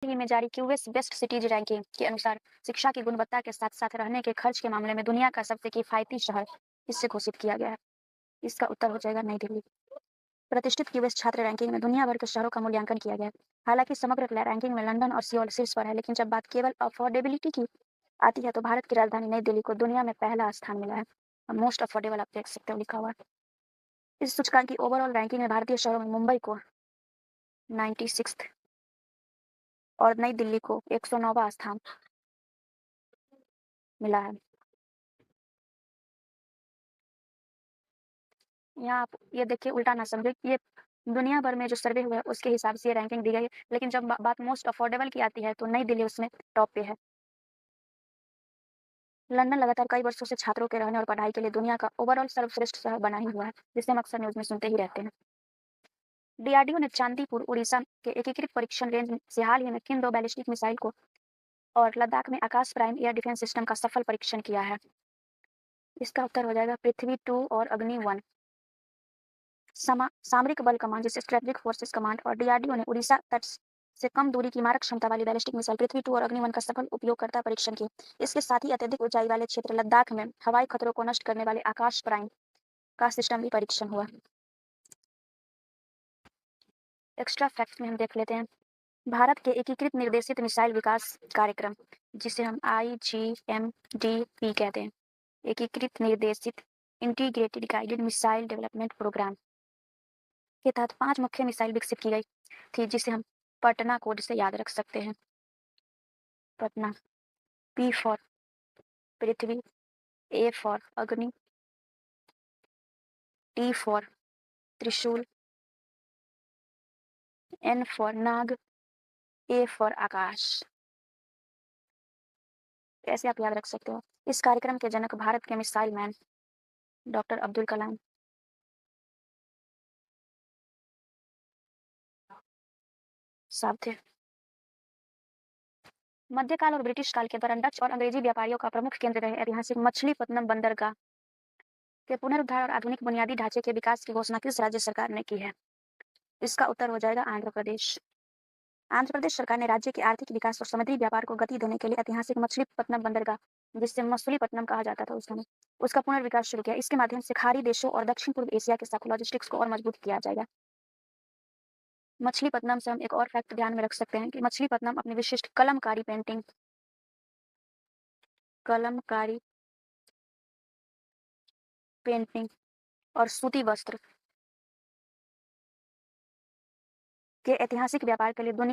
ही में जारी QS best cities ranking के अनुसार शिक्षा की गुणवत्ता के साथ साथ रहने के खर्च के मामले में दुनिया का सबसे किफायती शहर इससे घोषित किया गया है। इसका उत्तर हो जाएगा नई दिल्ली। प्रतिष्ठित क्यूएस छात्र रैंकिंग में दुनिया भर के शहरों का मूल्यांकन किया गया है। हालांकि समग्र रैंकिंग में लंदन और सियोल शीर्ष पर है, लेकिन जब बात केवल अफोर्डेबिलिटी की आती है तो भारत की राजधानी नई दिल्ली को दुनिया में पहला स्थान मिला है। मोस्ट अफोर्डेबल आप देख सकते हो लिखा हुआ है। इस सूचकांक की ओवरऑल रैंकिंग में भारतीय शहरों में मुंबई को 96 और नई दिल्ली को 109वां स्थान मिला है। यहाँ आप ये देखिए, उल्टा ना समझे, ये दुनिया भर में जो सर्वे हुआ है उसके हिसाब से ये रैंकिंग दी गई है, लेकिन जब बात मोस्ट अफोर्डेबल की आती है तो नई दिल्ली उसमें टॉप पे है। लंदन लगातार कई वर्षों से छात्रों के रहने और पढ़ाई के लिए दुनिया का ओवरऑल सर्वश्रेष्ठ शहर बना ही हुआ है, जिसे हम अक्सर न्यूज में सुनते ही रहते हैं। डीआरडीओ ने चांदीपुर उड़ीसा के एकीकृत परीक्षण रेंज से हाल ही में किन 2 बैलिस्टिक मिसाइल को और लद्दाख में आकाश प्राइम एयर डिफेंस सिस्टम का सफल परीक्षण किया है। इसका उत्तर हो जाएगा पृथ्वी 2 और अग्नि 1। सामरिक बल कमांड, जिसे स्ट्रेटेजिक फोर्सेस कमांड, और डीआरडीओ ने उड़ीसा तट से कम दूरी की मारक क्षमता वाली बैलिस्टिक मिसाइल पृथ्वी 2 और अग्नि 1 का सफल उपयोगकर्ता परीक्षण किए। इसके साथ ही अत्यधिक ऊंचाई वाले क्षेत्र लद्दाख में हवाई खतरों को नष्ट करने वाले आकाश प्राइम का सिस्टम भी परीक्षण हुआ। एक्स्ट्रा फैक्ट में हम देख लेते हैं, भारत के एकीकृत निर्देशित मिसाइल विकास कार्यक्रम, जिसे हम IGMDP कहते हैं, एकीकृत निर्देशित integrated guided missile development programme के तहत 5 मुख्य मिसाइल विकसित की गई थी, जिसे हम पटना कोड से याद रख सकते हैं। Patna, P for Prithvi, A for Agni, T for Trishul, N for Nag, A for Akash. ऐसे आप याद रख सकते हो। इस कार्यक्रम के जनक भारत के missile man doctor Abdul Kalam साहब थे। मध्यकाल और ब्रिटिश काल के दौरान डच और अंग्रेजी व्यापारियों का प्रमुख केंद्र रहे ऐतिहासिक मछलीपट्टनम बंदरगाह के पुनरुद्धार और आधुनिक बुनियादी ढांचे के विकास की घोषणा किस राज्य सरकार ने की है? इसका उत्तर हो जाएगा आंध्र प्रदेश। आंध्र प्रदेश सरकार ने राज्य के आर्थिक विकास और समुद्री व्यापार को गति देने के लिए ऐतिहासिक मछलीपट्टनम बंदरगाह, जिससे मछलीपट्टनम कहा जाता था उस समय, उसका पुनर्विकास शुरू किया। इसके माध्यम से खाड़ी देशों और दक्षिण पूर्व एशिया के साथ लॉजिस्टिक्स को और मजबूत किया जाएगा। मछलीपट्टनम से हम एक और फैक्ट ध्यान में रख सकते हैं कि मछलीपट्टनम अपनी विशिष्ट कलमकारी पेंटिंग, कलमकारी पेंटिंग और सूती वस्त्र के ऐतिहासिक व्यापार के लिए दुनिया